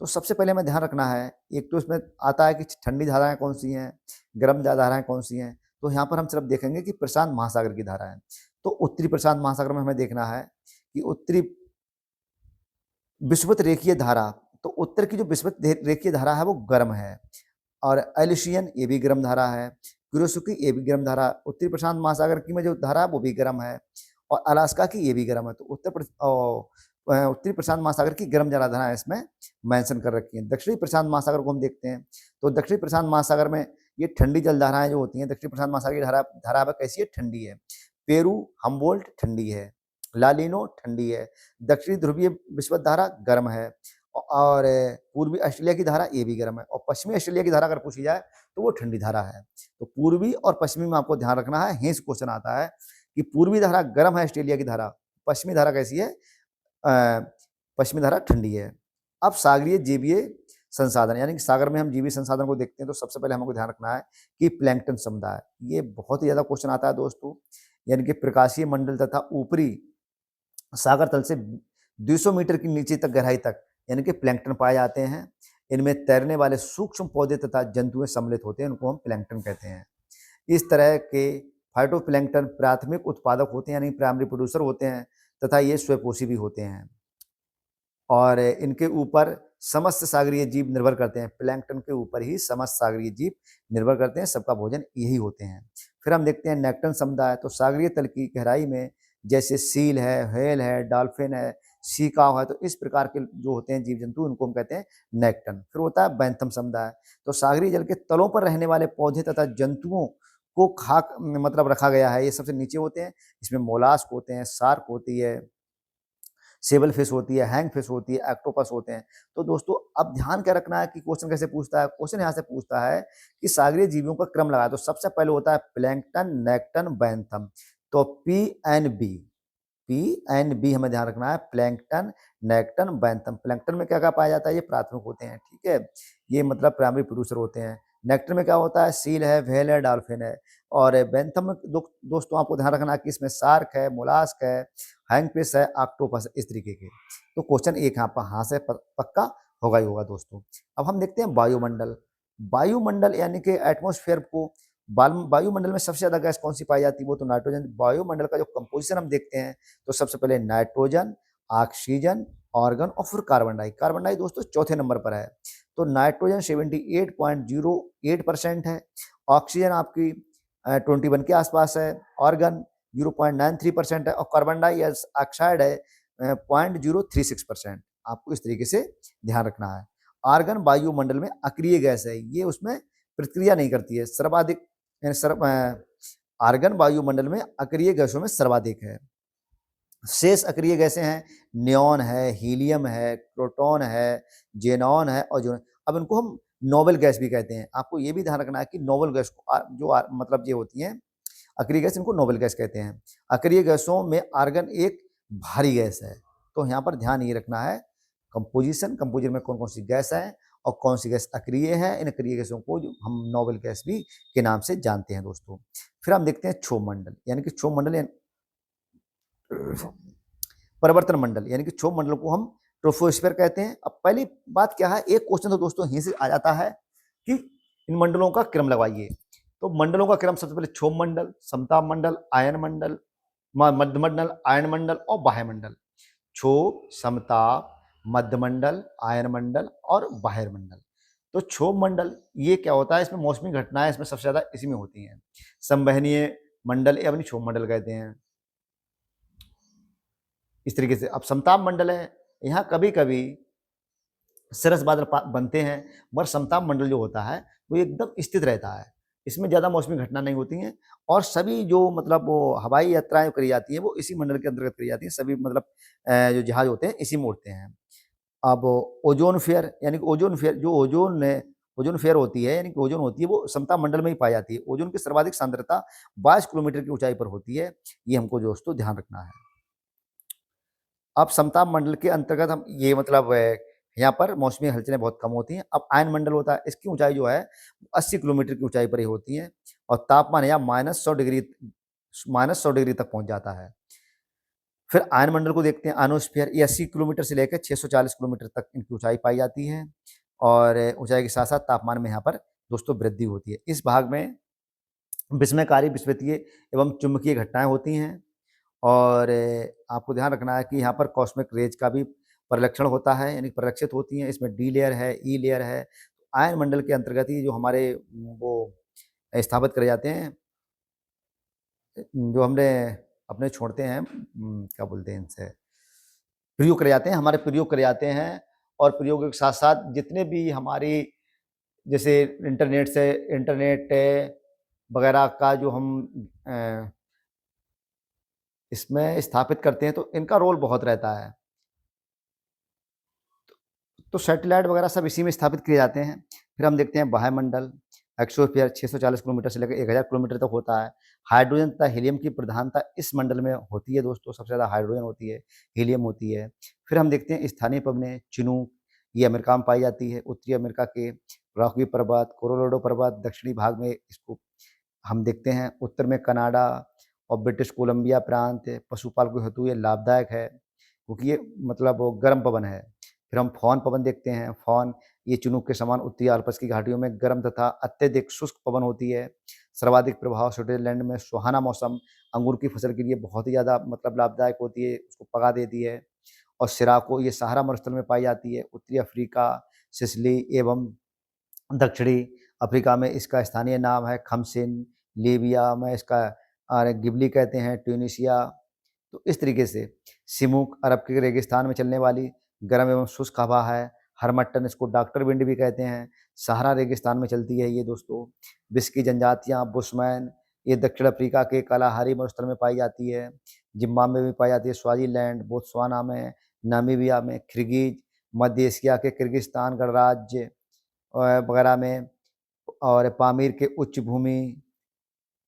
तो सबसे पहले हमें ध्यान रखना है, एक तो इसमें आता है कि ठंडी धाराएं कौन सी हैं, गर्म धाराएं कौन सी हैं। तो यहाँ पर हम सिर्फ देखेंगे कि प्रशांत महासागर की धाराएं। तो उत्तरी प्रशांत महासागर में हमें देखना है कि उत्तरी विषुवत रेखीय धारा, तो उत्तर की जो विषुवत रेखीय धारा है वो गर्म है, और एलिशियन ये भी गर्म धारा है, कुरोसुकी ये भी गर्म धारा, उत्तरी प्रशांत महासागर की में जो धारा है वो भी गर्म है, और अलास्का की ये भी गर्म है। तो उत्तरी प्रशांत महासागर की गर्म धारा इसमें मेंशन कर रखी है। दक्षिणी प्रशांत महासागर को हम देखते हैं, तो दक्षिणी प्रशांत महासागर में ये ठंडी जल धाराएं जो होती हैं, दक्षिणी प्रशांत महासागर की धारा कैसी है? ठंडी है। पेरू हम्बोल्ट ठंडी है, लालिनो ठंडी है, दक्षिणी ध्रुवीय विषुवत धारा गर्म है, और पूर्वी ऑस्ट्रेलिया की धारा ये भी गर्म है, और पश्चिमी ऑस्ट्रेलिया की धारा अगर पूछी जाए तो वो ठंडी धारा है। तो पूर्वी और पश्चिमी में आपको ध्यान रखना है, हेंस क्वेश्चन आता है कि पूर्वी धारा गर्म है ऑस्ट्रेलिया की धारा, पश्चिमी धारा कैसी है? पश्चिमी धारा ठंडी है। अब सागरीय जीवीय संसाधन, यानी कि सागर में हम जीवीय संसाधन को देखते हैं, तो सबसे पहले हमको ध्यान रखना है कि प्लैंकटन समुदाय, ये बहुत ही ज़्यादा क्वेश्चन आता है दोस्तों, यानी कि प्रकाशीय मंडल तथा ऊपरी सागर तल से 200 मीटर की नीचे तक गहराई तक यानी कि प्लैंकटन पाए जाते हैं। इनमें तैरने वाले सूक्ष्म पौधे तथा जंतुएं सम्मिलित होते हैं, उनको हम प्लैंकटन कहते हैं। इस तरह के फाइटोप्लैंकटन प्राथमिक उत्पादक होते हैं, यानी प्राइमरी प्रोड्यूसर होते हैं, तथा ये स्वयपोषी भी होते हैं, और इनके ऊपर समस्त सागरीय जीव निर्भर करते हैं। प्लैंकटन के ऊपर ही समस्त सागरीय जीव निर्भर करते हैं, सबका भोजन यही होते हैं। फिर हम देखते हैं नेक्टन समुदाय, तो सागरीय तल की गहराई में जैसे सील है, व्हेल है, डॉल्फिन है, सी काव है, तो इस प्रकार के जो होते हैं जीव जंतु उनको हम कहते हैं नेक्टन। फिर होता है बैंथम समुदाय, तो सागरीय जल के तलों पर रहने वाले पौधे तथा जंतुओं को खाक मतलब रखा गया है, ये सबसे नीचे होते हैं। इसमें मोलास्क होते हैं, शार्क होती है, सेबल फिश होती है, हैंग फिश होती है, ऑक्टोपस होते हैं। तो दोस्तों अब ध्यान क्या रखना है कि क्वेश्चन कैसे पूछता है? क्वेश्चन यहाँ से पूछता है कि सागरीय जीवियों का क्रम लगाया, तो सबसे पहले होता है प्लैंकटन, नेक्टन, बैंथम। तो पी एन बी हमें ध्यान रखना है, प्लैंकटन, नेक्टन, बैंथम। प्लैंकटन में क्या क्या पाया जाता है? ये प्राथमिक होते हैं, ठीक है, ये मतलब प्राइमरी प्रोड्यूसर होते हैं। नेक्टर में क्या होता है? सील है, व्हेल है, डॉल्फिन है। और बैंथम में दोस्तों आपको ध्यान रखना है कि इसमें शार्क है, मोलास्क है, हैंगफिश है, ऑक्टोपस, इस तरीके के। तो क्वेश्चन एक यहाँ पर हाँ से पक्का होगा ही होगा दोस्तों। अब हम देखते हैं वायुमंडल। वायुमंडल यानी कि एटमॉस्फेयर को, वायुमंडल में सबसे ज्यादा गैस कौन सी पाई जाती है? वो तो नाइट्रोजन। वायुमंडल का जो कंपोजिशन हम देखते हैं, तो सबसे पहले नाइट्रोजन, ऑक्सीजन ऑर्गन और फिर कार्बन डाई दोस्तों चौथे नंबर पर है। तो नाइट्रोजन 78.08% है, ऑक्सीजन आपकी 21 के आसपास है, ऑर्गन 0.93% है और कार्बन डाइऑक्साइड है 0.036%। आपको इस तरीके से ध्यान रखना है। आर्गन वायुमंडल में अक्रिय गैस है, ये उसमें प्रतिक्रिया नहीं करती है, सर्वाधिक आर्गन वायुमंडल में अक्रिय गैसों में सर्वाधिक है। शेष अक्रिय गैसें हैं नियॉन है, हीलियम है, प्रोटॉन है, जेनॉन है और जो अब इनको हम नोबल गैस भी कहते हैं। आपको ये भी ध्यान रखना है कि नोबल गैस को मतलब ये होती हैं अक्रिय गैस, इनको नोबल गैस कहते हैं। अक्रिय गैसों में आर्गन एक भारी गैस है। तो यहाँ पर ध्यान ये रखना है कंपोजिशन में कौन कौन सी गैस है और कौन सी गैस अक्रिय है। इन अक्रिय गैसों को हम नोबल गैस भी के नाम से जानते हैं दोस्तों। फिर हम देखते हैं क्षोभ मंडल, यानी कि क्षोभ मंडल परिवर्तन मंडल, यानी कि क्षोभ मंडल को हम ट्रोपोस्फीयर कहते हैं। अब पहली बात क्या है, एक क्वेश्चन तो दोस्तों यहीं से आ जाता है कि इन मंडलों का क्रम लगवाइए। तो मंडलों का क्रम सबसे पहले क्षोभ मंडल, समताप मंडल, आयन मंडल, मध्य मंडल, आयन मंडल और बाह्य मंडल। क्षोभ, समताप, मध्य मंडल, आयन मंडल और बाह्य मंडल। तो क्षोभ मंडल ये क्या होता है, इसमें मौसमी घटनाएं इसमें सबसे ज्यादा इसी में होती हैं। संवहनीय मंडल या अपनी क्षोभ मंडल कहते हैं इस तरीके से। अब समताप मंडल है, यहाँ कभी कभी सरस बादल बनते हैं, मगर समताप मंडल जो होता है वो एकदम स्थित रहता है, इसमें ज़्यादा मौसमी घटना नहीं होती हैं और सभी जो मतलब वो हवाई यात्राएं करी जाती हैं वो इसी मंडल के अंतर्गत करी जाती हैं। सभी मतलब जो जहाज होते हैं इसी में उड़ते हैं। अब ओजोन फेयर, यानी कि ओजोन फेयर जो ओजोन फेयर होती है, यानी कि ओजोन होती है वो समताप मंडल में ही पाई जाती है। ओजोन की सर्वाधिक सांद्रता 22 किलोमीटर की ऊंचाई पर होती है, ये हमको दोस्तों ध्यान रखना है। अब समताप मंडल के अंतर्गत हम ये मतलब यहाँ पर मौसमी हलचलें बहुत कम होती हैं। अब आयन मंडल होता है, इसकी ऊंचाई जो है 80 किलोमीटर की ऊंचाई पर ही होती है और तापमान यहाँ -100 डिग्री तक पहुंच जाता है। फिर आयन मंडल को देखते हैं, आयनोस्फीयर, ये 80 किलोमीटर से लेकर 640 किलोमीटर तक इनकी ऊंचाई पाई जाती है और ऊंचाई के साथ साथ तापमान में यहाँ पर दोस्तों वृद्धि होती है। इस भाग में विस्मयकारी विश्वतीय एवं चुंबकीय घटनाएं होती हैं और आपको ध्यान रखना है कि यहाँ पर कॉस्मिक रेज का भी परिलक्षण होता है, यानी परिलक्षित होती हैं। इसमें डी लेयर है, ई लेयर है। आयन मंडल के अंतर्गत ही जो हमारे वो स्थापित करे जाते हैं, जो हमने अपने छोड़ते हैं क्या बोलते हैं इनसे, प्रयोग करे जाते हैं, हमारे प्रयोग करे जाते हैं और प्रयोग के साथ साथ जितने भी हमारी जैसे इंटरनेट वगैरह का जो हम इसमें स्थापित करते हैं तो इनका रोल बहुत रहता है। तो सैटेलाइट वगैरह सब इसी में स्थापित किए जाते हैं। फिर हम देखते हैं बाह्य मंडल, एक्सोस्फीयर 640 किलोमीटर से लेकर 1000 किलोमीटर तक होता है। हाइड्रोजन तथा हीलियम की प्रधानता इस मंडल में होती है दोस्तों, सबसे ज़्यादा हाइड्रोजन होती है, हीलियम होती है। फिर हम देखते हैं स्थानीय पवनें, चिनूक, ये अमेरिका में पाई जाती है। उत्तरी अमेरिका के रॉकी पर्वत, कोलोराडो पर्वत, दक्षिणी भाग में इसको हम देखते हैं। उत्तर में कनाडा और ब्रिटिश कोलंबिया प्रांत पशुपालकों हेतु ये लाभदायक है क्योंकि ये मतलब वो गर्म पवन है। फिर हम फॉन पवन देखते हैं। फॉन ये चिनूक के समान उत्तरी आल्प्स की घाटियों में गर्म तथा अत्यधिक शुष्क पवन होती है। सर्वाधिक प्रभाव स्विट्जरलैंड में सुहाना मौसम अंगूर की फसल के लिए बहुत ही ज़्यादा मतलब लाभदायक होती है, उसको पका देती है। और सिराको ये सहारा मरुस्थल में पाई जाती है। उत्तरी अफ्रीका, सिसिली एवं दक्षिणी अफ्रीका में इसका स्थानीय नाम है खमसिन। लीबिया में इसका गिबली कहते हैं। ट्यूनीशिया। तो इस तरीके से सिमुक अरब के रेगिस्तान में चलने वाली गर्म एवं शुष्क हवा है। हरमट्टन इसको डॉक्टर विंड भी कहते हैं, सहारा रेगिस्तान में चलती है ये दोस्तों। विश्व की जनजातियाँ बुशमैन ये दक्षिण अफ्रीका के कालाहारी मरुस्थल में पाई जाती है। जिम्बाब्वे में पाई जाती है, स्वाजीलैंड, बोत्सवाना में, नामीबिया में, किर्गिज, मध्य एशिया के किर्गिस्तान गणराज्य वगैरह में और पामीर के उच्च भूमि,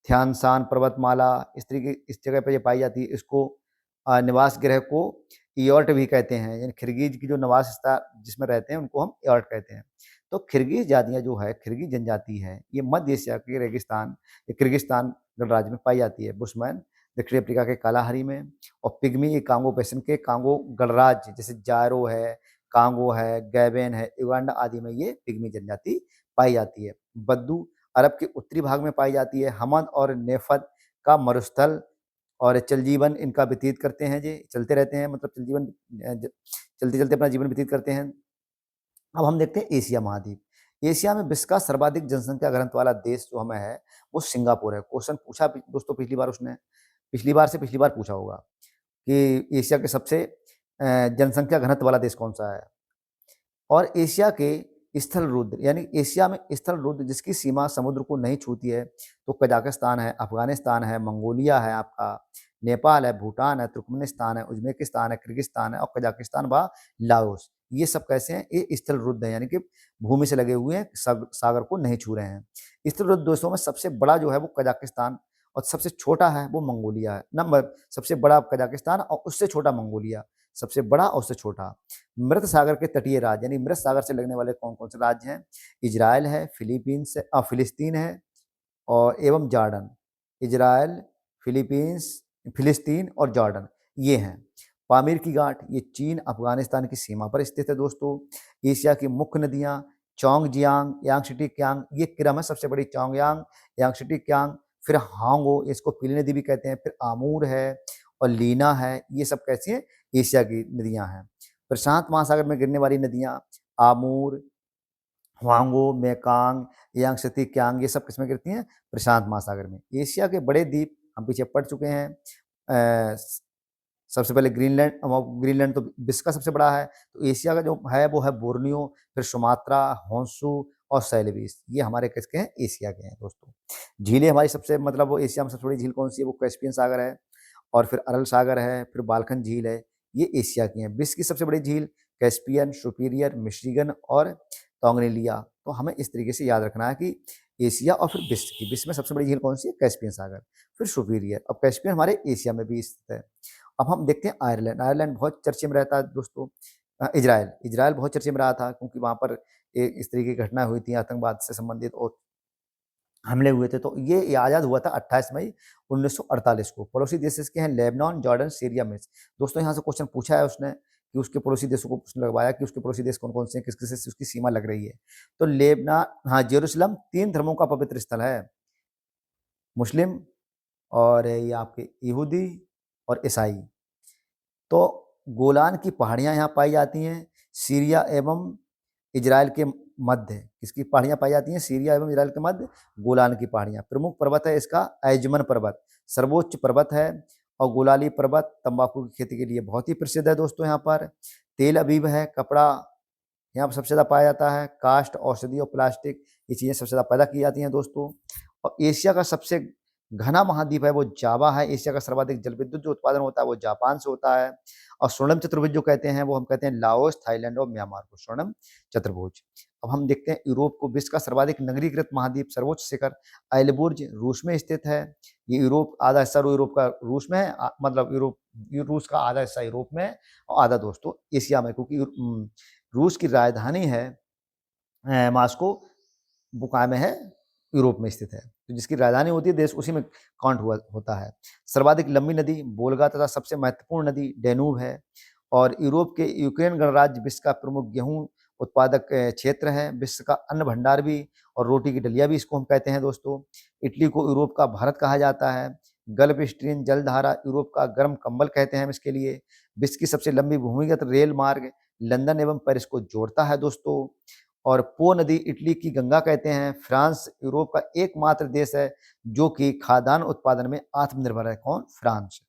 थ्यान पर्वतमाला इस जगह पे ये पाई जाती है। इसको निवास गृह को इयोर्ट भी कहते हैं, यानी किर्गिज की जो निवास स्थान जिसमें रहते हैं उनको हम इयोर्ट कहते हैं। तो किर्गिज जातियाँ जो है, किर्गिज जनजाति है, ये मध्य एशिया के रेगिस्तान किर्गिस्तान गणराज्य में पाई जाती है। बुशमैन दक्षिण अफ्रीका के कालाहारी में और पिग्मी ये कांगो बेसिन के कांगो गणराज्य जैसे जायरो है, कांगो है, गैबेन है, युगांडा आदि में ये पिग्मी जनजाति पाई जाती है। बद्दू अरब के उत्तरी भाग में पाई जाती है। हमद और नेफद का मरुस्थल और चल जीवन इनका व्यतीत करते हैं, ये चलते रहते हैं, मतलब चल जीवन चलते चलते अपना जीवन व्यतीत करते हैं। अब हम देखते हैं एशिया महाद्वीप। एशिया में विश्व का सर्वाधिक जनसंख्या घनत्व वाला देश जो हमें है वो सिंगापुर है। क्वेश्चन पूछा दोस्तों पिछली बार उसने, पिछली बार पूछा होगा कि एशिया के सबसे जनसंख्या घनत्व वाला देश कौन सा है। और एशिया के स्थल रुद्र यानी एशिया में स्थल रुद्र जिसकी सीमा समुद्र को नहीं छूती है तो कजाकिस्तान है, अफगानिस्तान है, मंगोलिया है, आपका नेपाल है, भूटान है, तुर्कमेनिस्तान है, उज्बेकिस्तान है, किर्गिस्तान है और कजाकिस्तान व लाओस। ये सब कैसे हैं? ये स्थल रुद्ध हैं, यानी कि भूमि से लगे हुए हैं, सागर को नहीं छू रहे हैं। स्थल रुद्ध देशों में सबसे बड़ा जो है वो कजाकिस्तान और सबसे छोटा है वो मंगोलिया है। नंबर सबसे बड़ा कजाकिस्तान और उससे छोटा मंगोलिया, सबसे बड़ा और उससे छोटा। मृत सागर के तटीय राज्य यानी मृत सागर से लगने वाले कौन कौन से राज्य हैं? इजराइल है, फिलीपींस है, फिलिस्तीन है और एवं जॉर्डन। इजराइल, फिलीपींस, फिलिस्तीन और जॉर्डन ये हैं। पामीर की गांठ ये चीन अफगानिस्तान की सीमा पर स्थित है दोस्तों। एशिया की मुख्य नदियां चोंगजियांग, यांगशीटी कियांग, ये क्रम है सबसे बड़ी चोंगयांग, यांगशीटी कियांग, फिर हांगो, इसको पीली नदी भी कहते हैं, फिर आमूर है और लीना है। ये सब कैसी हैं? एशिया की नदियां हैं। प्रशांत महासागर में गिरने वाली नदियां आमूर, हुआंगो, मेकांग, यांगत्से कियांग ये सब किसमें गिरती हैं? प्रशांत महासागर में। एशिया के बड़े द्वीप हम पीछे पढ़ चुके हैं। सबसे पहले ग्रीनलैंड, ग्रीनलैंड तो विश्व का सबसे बड़ा है। तो एशिया का जो है वो है बोर्नियो, फिर सुमात्रा, होंसू और सेलेबीस। ये हमारे किसके हैं? एशिया के हैं दोस्तों। झीलें हमारी सबसे मतलब वो एशिया में सबसे बड़ी झील कौन सी है? वो कैस्पियन सागर है और फिर अरल सागर है, फिर बालखंड झील है। ये एशिया की हैं। विश्व की सबसे बड़ी झील कैस्पियन, सुपीरियर, मिशिगन और तोंगनेलिया। तो हमें इस तरीके से याद रखना है कि एशिया और फिर विश्व में सबसे बड़ी झील कौन सी है? कैस्पियन सागर, फिर सुपीरियर। अब कैस्पियन हमारे एशिया में भी स्थित है। अब हम देखते हैं आयरलैंड। आयरलैंड बहुत चर्चे में रहता है दोस्तों। इजराइल, इजराइल बहुत चर्चे में रहा था क्योंकि वहाँ पर इस तरीके की घटनाएं हुई थी आतंकवाद से संबंधित और हमले हुए थे। तो ये आज़ाद हुआ था 28 मई 1948 को। पड़ोसी देश इसके हैं लेबनान, जॉर्डन, सीरिया, मिस्र। दोस्तों यहाँ से क्वेश्चन पूछा है उसने कि उसके पड़ोसी देशों को प्रश्न लगवाया कि उसके पड़ोसी देश कौन कौन से हैं, किस किस से उसकी सीमा लग रही है। तो लेबनान, हाँ, जेरूसलम 3 धर्मों का पवित्र स्थल है, मुस्लिम और ये आपके यहूदी और ईसाई। तो गोलान की पहाड़ियाँ यहाँ पाई जाती हैं सीरिया एवं इजराइल के मध्य। किसकी पहाड़ियाँ पाई जाती हैं? सीरिया एवं इजराइल के मध्य गोलान की पहाड़ियाँ। प्रमुख पर्वत है इसका एजमन पर्वत, सर्वोच्च पर्वत है। और गोलानी पर्वत तंबाकू की खेती के लिए बहुत ही प्रसिद्ध है दोस्तों। यहाँ पर तेल अबीब है, कपड़ा यहाँ पर सबसे ज़्यादा पाया जाता है, काष्ठ, औषधि और प्लास्टिक ये चीज़ें सबसे ज़्यादा पैदा की जाती हैं दोस्तों। और एशिया का सबसे घना महाद्वीप है वो जावा है। एशिया का सर्वाधिक जल विद्युत जो उत्पादन होता है वो जापान से होता है। और स्वर्णिम चतुर्भुज जो कहते हैं वो हम कहते हैं लाओस, थाईलैंड और म्यांमार को स्वर्णिम चतुर्भुज। अब हम देखते हैं यूरोप को। विश्व का सर्वाधिक नगरीकृत महाद्वीप सर्वोच्च शिखर एल्बुर्ज रूस में स्थित है। ये यूरोप आधा हिस्सा यूरोप का रूस में है, मतलब रूस का आधा हिस्सा यूरोप में है और आधा दोस्तों एशिया में, क्योंकि रूस की राजधानी है मास्को, बुकाय में है, यूरोप में स्थित है। तो जिसकी राजधानी होती है देश उसी में काउंट हुआ होता है। सर्वाधिक लंबी नदी वोल्गा तथा सबसे महत्वपूर्ण नदी डेन्यूब है। और यूरोप के यूक्रेन गणराज्य विश्व का प्रमुख गेहूं उत्पादक क्षेत्र है। विश्व का अन्न भंडार भी और रोटी की डलिया भी इसको हम कहते हैं दोस्तों। इटली को यूरोप का भारत कहा जाता है। गल्फ स्ट्रीम जलधारा यूरोप का गर्म कंबल कहते हैं हम इसके लिए। विश्व की सबसे लंबी भूमिगत रेल मार्ग लंदन एवं पेरिस को जोड़ता है दोस्तों। और पो नदी इटली की गंगा कहते हैं। फ्रांस यूरोप का एकमात्र देश है जो कि खाद्यान्न उत्पादन में आत्मनिर्भर है। कौन? फ्रांस।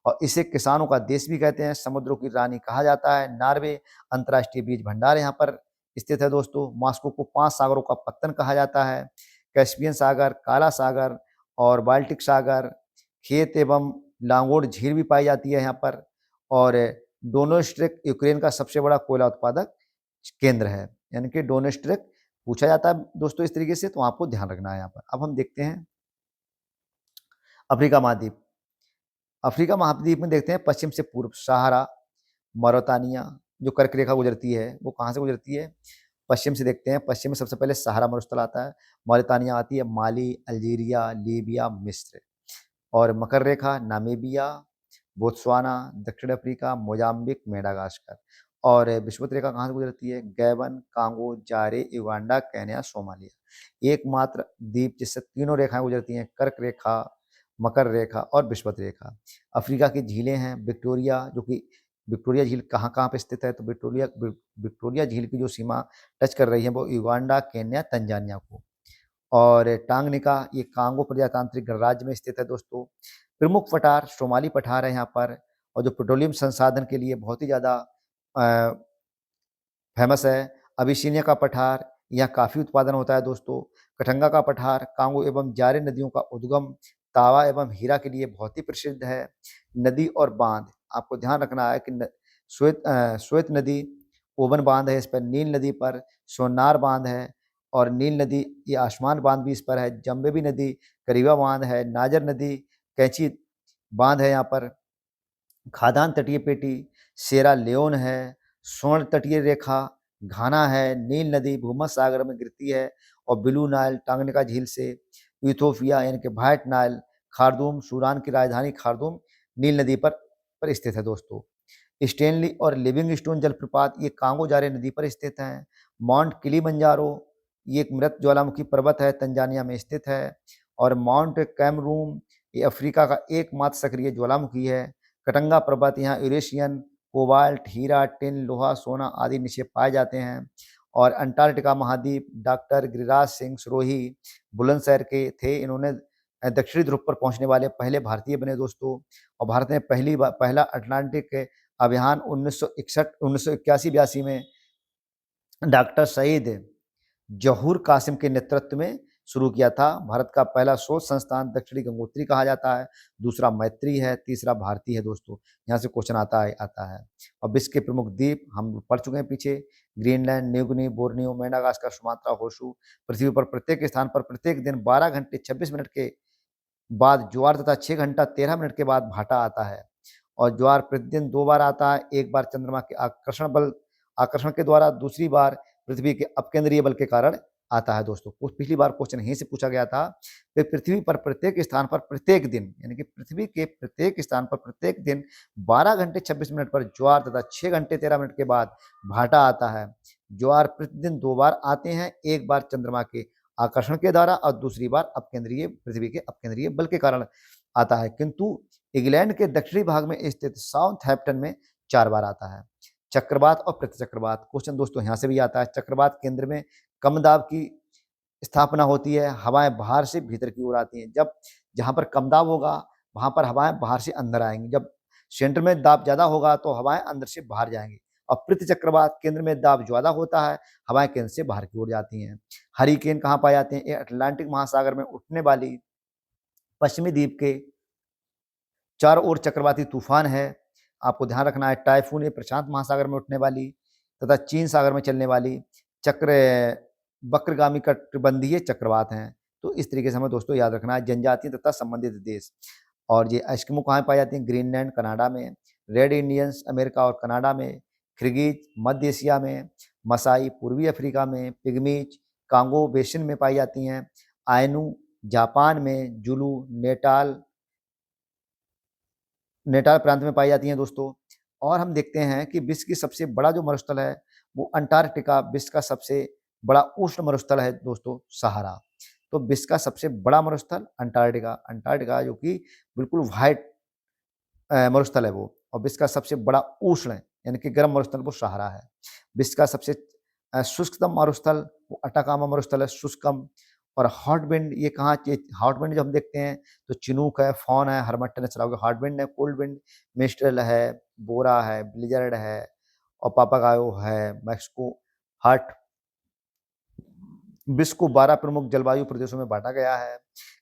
और इसे किसानों का देश भी कहते हैं। समुद्रों की रानी कहा जाता है। नॉर्वे अंतर्राष्ट्रीय बीज भंडार यहाँ पर स्थित है दोस्तों। मॉस्को को 5 सागरों का पत्तन कहा जाता है। कैस्पियन सागर, काला सागर और बाल्टिक सागर। खेत एवं लांगोड़ झील भी पाई जाती है यहाँ पर। और डोनेस्ट्रिक यूक्रेन का सबसे बड़ा कोयला उत्पादक केंद्र है। यानी कि डोनेस्ट्रिक पूछा जाता है दोस्तों इस तरीके से, तो आपको ध्यान रखना है यहाँ पर। अब हम देखते हैं अफ्रीका महाद्वीप। अफ्रीका महाद्वीप में देखते हैं पश्चिम से पूर्व सहारा, मोरितानिया जो कर्क रेखा गुजरती है वो कहाँ से गुजरती है? पश्चिम से देखते हैं। पश्चिम में सबसे पहले सहारा मरुस्थल आता है, मोरितानिया आती है, माली, अल्जीरिया, लीबिया, मिस्र। और मकर रेखा नामीबिया, बोत्सवाना, दक्षिण अफ्रीका, मोजाम्बिक, मेडागास्कर। और विषुवत रेखा कहाँ से गुजरती है? गैबन, कांगो, जारे, युगांडा, केन्या, सोमालिया। एकमात्र द्वीप जिससे तीनों रेखाएं गुजरती हैं, कर्क रेखा, मकर रेखा और विषुवत रेखा। अफ्रीका की झीलें हैं विक्टोरिया जो कि विक्टोरिया झील कहाँ-कहाँ पे स्थित है, तो विक्टोरिया झील की जो सीमा टच कर रही है वो युगांडा, केन्या, तंजानिया को। और टांगनिका ये कांगो प्रजातांत्रिक गणराज्य में स्थित है दोस्तों। प्रमुख पठार सोमाली पठार है यहाँ पर, और जो पेट्रोलियम संसाधन के लिए बहुत ही ज़्यादा अ, फेमस है। अबिसिनिया का पठार, यहाँ काफ़ी उत्पादन होता है दोस्तों। कठंगा का पठार कांगो एवं जारे नदियों का उद्गम तावा एवं हीरा के लिए बहुत ही प्रसिद्ध है। नदी और बांध, आपको ध्यान रखना है कि श्वेत नदी ओवन बांध है इस पर, नील नदी पर सोनार बांध है, और नील नदी ये आसमान बांध भी इस पर है। जम्बेबी नदी करीबा बांध है। नाजर नदी कैंची बांध है यहाँ पर। खादान तटीय पेटी सेरा लियोन है। स्वर्ण तटीय रेखा घाना है। नील नदी भूमध्य सागर में गिरती है। और ब्लू नाइल टांगनिका झील से इथोपिया यानी कि व्हाइट नाइल खार्दूम सूडान की राजधानी खार्दूम नील नदी पर स्थित है दोस्तों। स्टेनली और लिविंगस्टोन जलप्रपात ये कांगो जारे नदी पर स्थित हैं। माउंट किलिमंजारो ये एक मृत ज्वालामुखी पर्वत है, तंजानिया में स्थित है। और माउंट कैमरूम ये अफ्रीका का एकमात्र सक्रिय ज्वालामुखी है। कटंगा पर्वत यहाँ यूरेशियन कोबाल्ट, हीरा, टिन, लोहा, सोना आदि निक्षेप पाए जाते हैं। और अंटार्कटिका महाद्वीप डॉक्टर गिरिराज सिंह सरोही बुलंदशहर के थे। इन्होंने दक्षिणी ध्रुव पर पहुंचने वाले पहले भारतीय बने दोस्तों। और भारत ने पहला अटलांटिक अभियान 1981-82 में डॉक्टर सईद जहूर कासिम के नेतृत्व में शुरू किया था। भारत का पहला शोध संस्थान दक्षिणी गंगोत्री कहा जाता है। दूसरा मैत्री है, तीसरा भारती है दोस्तों। यहाँ से क्वेश्चन आता है। और विश्व के प्रमुख द्वीप हम पढ़ चुके हैं पीछे, Greenland, New Guinea, Borneo, Madagascar, Sumatra, Honshu. पृथ्वी पर प्रत्येक स्थान पर प्रत्येक दिन 12 घंटे 26 मिनट के बाद ज्वार तथा 6 घंटा 13 मिनट के बाद भाटा आता है। और ज्वार प्रतिदिन 2 बार आता है, एक बार चंद्रमा के आकर्षण के द्वारा, दूसरी बार पृथ्वी के अपकेंद्रीय बल के कारण आता है दोस्तों। पिछली बार क्वेश्चन यहीं से पूछा गया था कि पृथ्वी पर प्रत्येक स्थान पर प्रत्येक दिन यानी कि पृथ्वी के प्रत्येक स्थान पर प्रत्येक दिन 12 घंटे 26 मिनट पर ज्वार तथा 6 घंटे 13 मिनट के बाद भाटा आता है। ज्वार प्रतिदिन 2 बार आते हैं, एक बार चंद्रमा के आकर्षण के द्वारा और दूसरी बार पृथ्वी के अपकेंद्रीय बल के कारण आता है। किंतु इंग्लैंड के दक्षिणी भाग में स्थित साउथहैम्पटन में 4 बार आता है। चक्रवात और प्रतिचक्रवात क्वेश्चन दोस्तों यहाँ से भी आता है। चक्रवात केंद्र में कम दाब की स्थापना होती है, हवाएं बाहर से भीतर की ओर आती हैं। जब जहाँ पर कम दाब होगा वहाँ पर हवाएं बाहर से अंदर आएंगी, जब सेंटर में दाब ज़्यादा होगा तो हवाएं अंदर से बाहर जाएंगी। और प्रतिचक्रवात केंद्र में दाब ज़्यादा होता है, हवाएं केंद्र से बाहर की ओर जाती हैं। हरिकेन कहाँ पाए जाते हैं? ये अटलांटिक महासागर में उठने वाली पश्चिमी द्वीप के चारों ओर चक्रवाती तूफान है। आपको ध्यान रखना है। टाइफून ये प्रशांत महासागर में उठने वाली तथा चीन सागर में चलने वाली वक्रगामी कटिबंधीय चक्रवात हैं। तो इस तरीके से हमें दोस्तों याद रखना है। जनजातीय तथा संबंधित देश, और ये एस्किमो कहाँ पाई जाती हैं? ग्रीनलैंड कनाडा में। रेड इंडियंस अमेरिका और कनाडा में। किर्गिज मध्य एशिया में। मसाई पूर्वी अफ्रीका में। पिग्मीज कांगो बेसिन में पाई जाती हैं। आयनू जापान में। जुलू नेटाल प्रांत में पाई जाती हैं दोस्तों। और हम देखते हैं कि विश्व की सबसे बड़ा जो मरुस्थल है वो अंटार्कटिका, विश्व का सबसे बड़ा उष्ण मरुस्थल है दोस्तों सहारा। तो विश्व का सबसे बड़ा मरुस्थल अंटार्कटिका जो कि बिल्कुल व्हाइट मरुस्थल है वो। और विश्व का सबसे बड़ा उष्ण यानी कि गर्म मरुस्थल वो सहारा है। विश्व का सबसे शुष्कतम मरुस्थल वो अटाकामा मरुस्थल है, शुष्कम। और हॉट विंड ये कहाँ? हॉट विंड जो हम देखते हैं तो चिनूक है, फॉन है, हरमट्टन है, चला हॉट विंड है। कोल्ड विंड मिस्ट्रेल है, बोरा है, ब्लिजर्ड है, और पापागायो है, मैक्सिको हॉट। विश्व को 12 प्रमुख जलवायु प्रदेशों में बांटा गया है।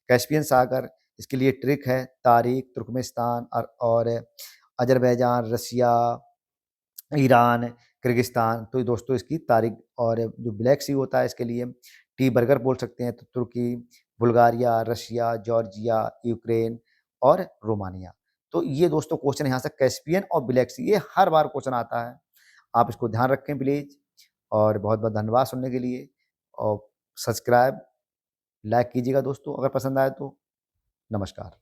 कैस्पियन सागर इसके लिए ट्रिक है। तारिक, तुर्कमेनिस्तान और अजरबैजान, रसिया, ईरान, किर्गिस्तान। तो दोस्तों इसकी तारीख, और जो ब्लैक सी होता है इसके लिए टी बर्गर बोल सकते हैं। तो तुर्की, बुल्गारिया, रशिया, जॉर्जिया, यूक्रेन और रोमानिया। तो ये दोस्तों क्वेश्चन यहाँ से कैस्पियन और ब्लैक सी ये हर बार क्वेश्चन आता है। आप इसको ध्यान रखें प्लीज। और बहुत बहुत धन्यवाद सुनने के लिए। और सब्सक्राइब लाइक कीजिएगा दोस्तों अगर पसंद आए तो। नमस्कार।